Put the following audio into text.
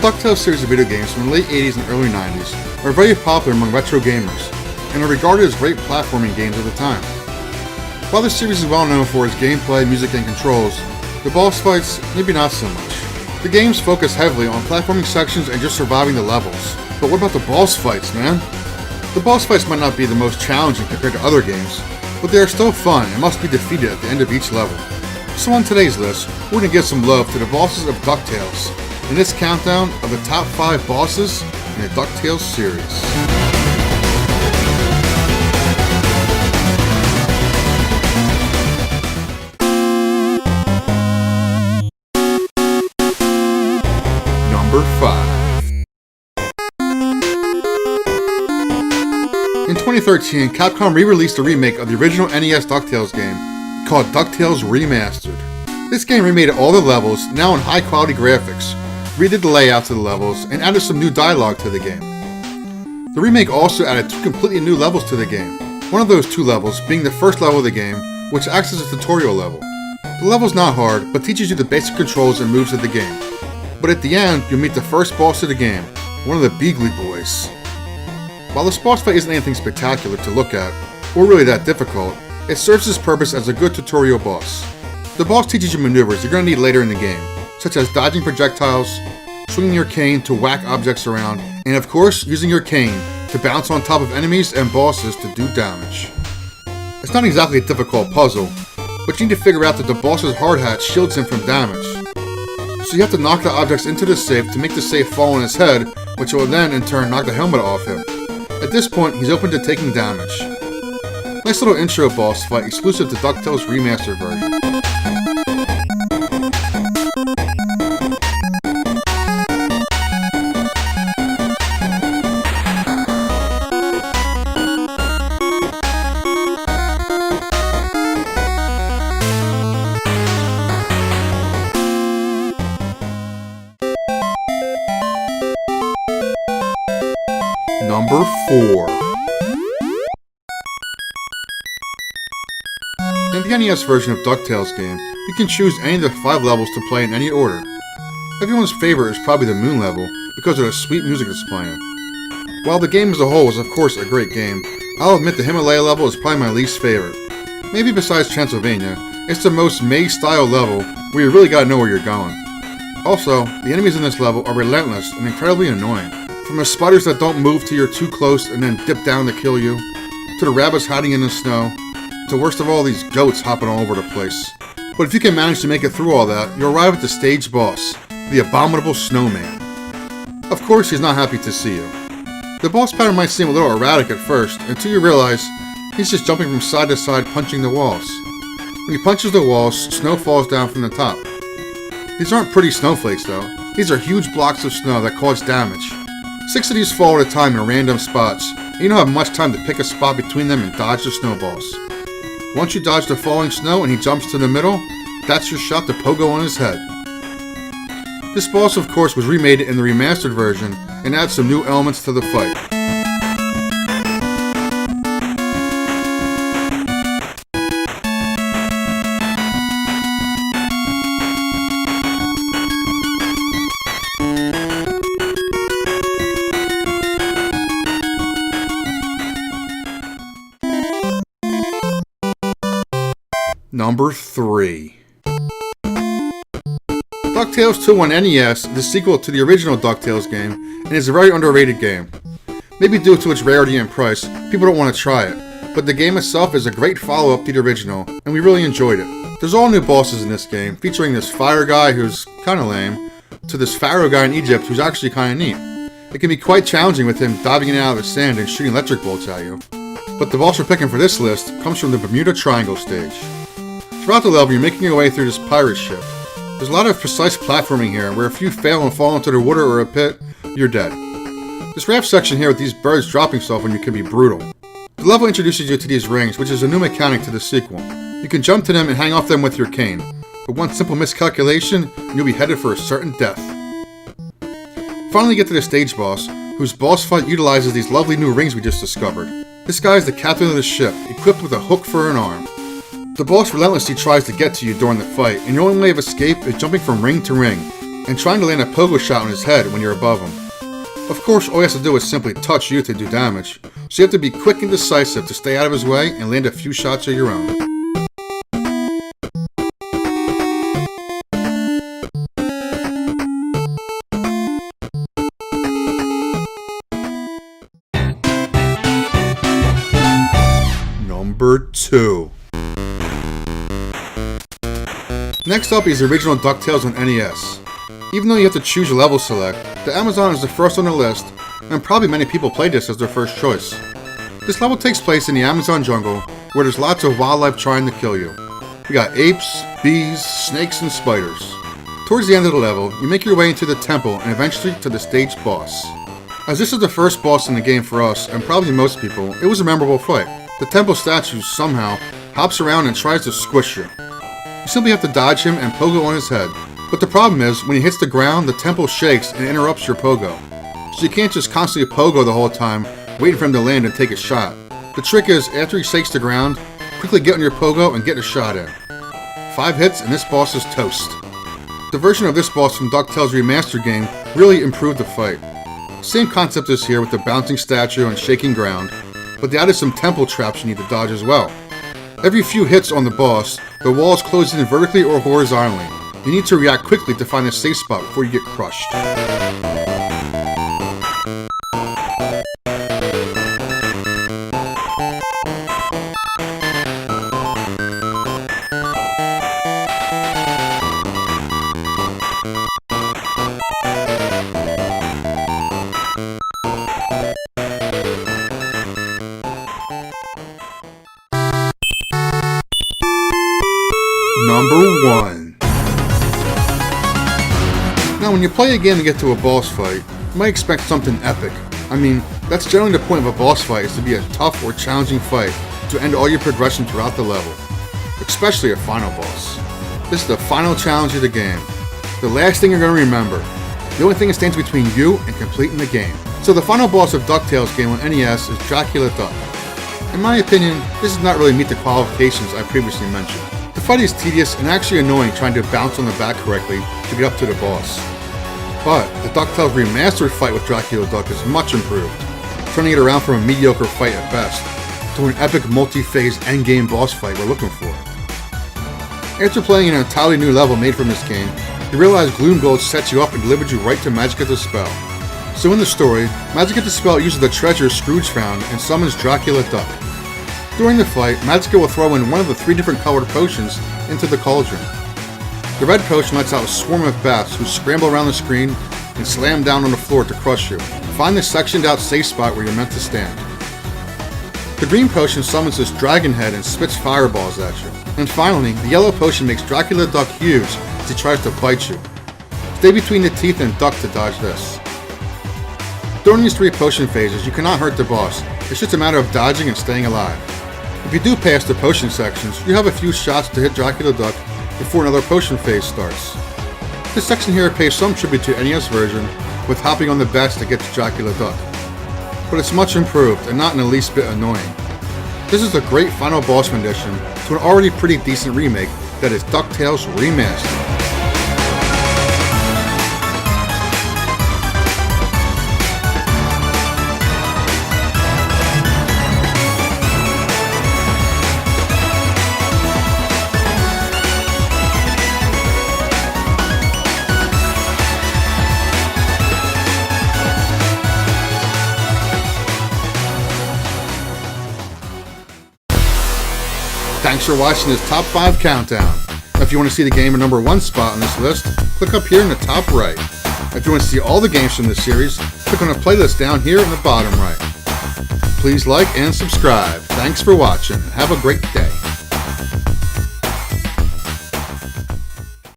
Ducktales series of video games from the late 80s and early 90s are very popular among retro gamers, and are regarded as great platforming games of the time. While this series is well known for its gameplay, music, and controls, the boss fights, maybe not so much. The games focus heavily on platforming sections and just surviving the levels. But what about the boss fights, man? The boss fights might not be the most challenging compared to other games, but they are still fun and must be defeated at the end of each level. So on today's list, we're going to give some love to the bosses of DuckTales in this countdown of the top 5 bosses in the DuckTales series. Number 5. In 2013, Capcom re-released a remake of the original NES DuckTales game called Ducktales Remastered. This game remade all the levels, now in high-quality graphics, redid the layouts of the levels, and added some new dialogue to the game. The remake also added 2 completely new levels to the game, one of those 2 levels being the first level of the game, which acts as a tutorial level. The level's not hard, but teaches you the basic controls and moves of the game. But at the end, you'll meet the first boss of the game, one of the Beagly Boys. While this boss fight isn't anything spectacular to look at, or really that difficult, it serves its purpose as a good tutorial boss. The boss teaches you maneuvers you're going to need later in the game, such as dodging projectiles, swinging your cane to whack objects around, and of course, using your cane to bounce on top of enemies and bosses to do damage. It's not exactly a difficult puzzle, but you need to figure out that the boss's hard hat shields him from damage. So you have to knock the objects into the safe to make the safe fall on his head, which will then in turn knock the helmet off him. At this point, he's open to taking damage. Nice little intro boss fight exclusive to DuckTales Remastered version. Number 4. In the NES version of DuckTales game, you can choose any of the 5 levels to play in any order. Everyone's favorite is probably the Moon level because of the sweet music it's playing. While the game as a whole is of course a great game, I'll admit the Himalaya level is probably my least favorite. Maybe besides Transylvania, it's the most maze-style level where you really gotta know where you're going. Also, the enemies in this level are relentless and incredibly annoying. From the spiders that don't move till you're too close and then dip down to kill you, to the rabbits hiding in the snow, to worst of all these goats hopping all over the place. But if you can manage to make it through all that, you'll arrive at the stage boss, the abominable snowman. Of course, he's not happy to see you. The boss pattern might seem a little erratic at first, until you realize he's just jumping from side to side punching the walls. When he punches the walls, snow falls down from the top. These aren't pretty snowflakes though, these are huge blocks of snow that cause damage. 6 of these fall at a time in random spots, and you don't have much time to pick a spot between them and dodge the snowballs. Once you dodge the falling snow and he jumps to the middle, that's your shot to pogo on his head. This boss of course was remade in the remastered version and adds some new elements to the fight. Number 3. DuckTales 2 on NES is the sequel to the original DuckTales game, and is a very underrated game. Maybe due to its rarity and price, people don't want to try it, but the game itself is a great follow-up to the original, and we really enjoyed it. There's all new bosses in this game, featuring this fire guy who's kinda lame, to this pharaoh guy in Egypt who's actually kinda neat. It can be quite challenging with him diving in and out of the sand and shooting electric bolts at you. But the boss we're picking for this list comes from the Bermuda Triangle stage. Throughout the level, you're making your way through this pirate ship. There's a lot of precise platforming here, where if you fail and fall into the water or a pit, you're dead. This raft section here with these birds dropping stuff on you can be brutal. The level introduces you to these rings, which is a new mechanic to the sequel. You can jump to them and hang off them with your cane, but one simple miscalculation, and you'll be headed for a certain death. Finally get to the stage boss, whose boss fight utilizes these lovely new rings we just discovered. This guy is the captain of the ship, equipped with a hook for an arm. The boss relentlessly tries to get to you during the fight, and your only way of escape is jumping from ring to ring, and trying to land a pogo shot on his head when you're above him. Of course, all he has to do is simply touch you to do damage, so you have to be quick and decisive to stay out of his way and land a few shots of your own. Number 2. Next up is the original Ducktales on NES. Even though you have to choose your level select, the Amazon is the first on the list, and probably many people played this as their first choice. This level takes place in the Amazon jungle, where there's lots of wildlife trying to kill you. You got apes, bees, snakes, and spiders. Towards the end of the level, you make your way into the temple and eventually to the stage boss. As this is the first boss in the game for us, and probably most people, it was a memorable fight. The temple statue somehow hops around and tries to squish you. You simply have to dodge him and pogo on his head. But the problem is, when he hits the ground, the temple shakes and interrupts your pogo. So you can't just constantly pogo the whole time, waiting for him to land and take a shot. The trick is, after he shakes the ground, quickly get on your pogo and get a shot in. 5 hits and this boss is toast. The version of this boss from Ducktales Remastered game really improved the fight. Same concept as here with the bouncing statue and shaking ground, but they added some temple traps you need to dodge as well. Every few hits on the boss, the walls close in vertically or horizontally. You need to react quickly to find a safe spot before you get crushed. Number 1. Now, when you play a game to get to a boss fight, you might expect something epic. I mean, that's generally the point of a boss fight, is to be a tough or challenging fight to end all your progression throughout the level, especially a final boss. This is the final challenge of the game, the last thing you're going to remember, the only thing that stands between you and completing the game. So the final boss of Ducktales game on NES is Dracula Duck. In my opinion, this does not really meet the qualifications I previously mentioned. The fight is tedious and actually annoying trying to bounce on the back correctly to get up to the boss. But the Ducktales Remastered fight with Dracula Duck is much improved, turning it around from a mediocre fight at best to an epic multi-phase endgame boss fight we're looking for. After playing an entirely new level made from this game, you realize Gloom Gold sets you up and delivers you right to Magic at the Spell. So in the story, Magic at the Spell uses the treasure Scrooge found and summons Dracula Duck. During the fight, Magica will throw in one of the 3 different colored potions into the cauldron. The red potion lets out a swarm of bats who scramble around the screen and slam down on the floor to crush you. Find the sectioned out safe spot where you're meant to stand. The green potion summons this dragon head and spits fireballs at you. And finally, the yellow potion makes Dracula Duck huge as he tries to bite you. Stay between the teeth and duck to dodge this. During these 3 potion phases, you cannot hurt the boss. It's just a matter of dodging and staying alive. If you do pass the potion sections, you have a few shots to hit Dracula Duck before another potion phase starts. This section here pays some tribute to NES version, with hopping on the bats to get to Dracula Duck. But it's much improved and not in the least bit annoying. This is a great final boss rendition to an already pretty decent remake that is Ducktales Remastered. Thanks for watching this top 5 countdown. If you want to see the game at number 1 spot on this list, click up here in the top right. If you want to see all the games from this series, click on the playlist down here in the bottom right. Please like and subscribe. Thanks for watching and have a great day.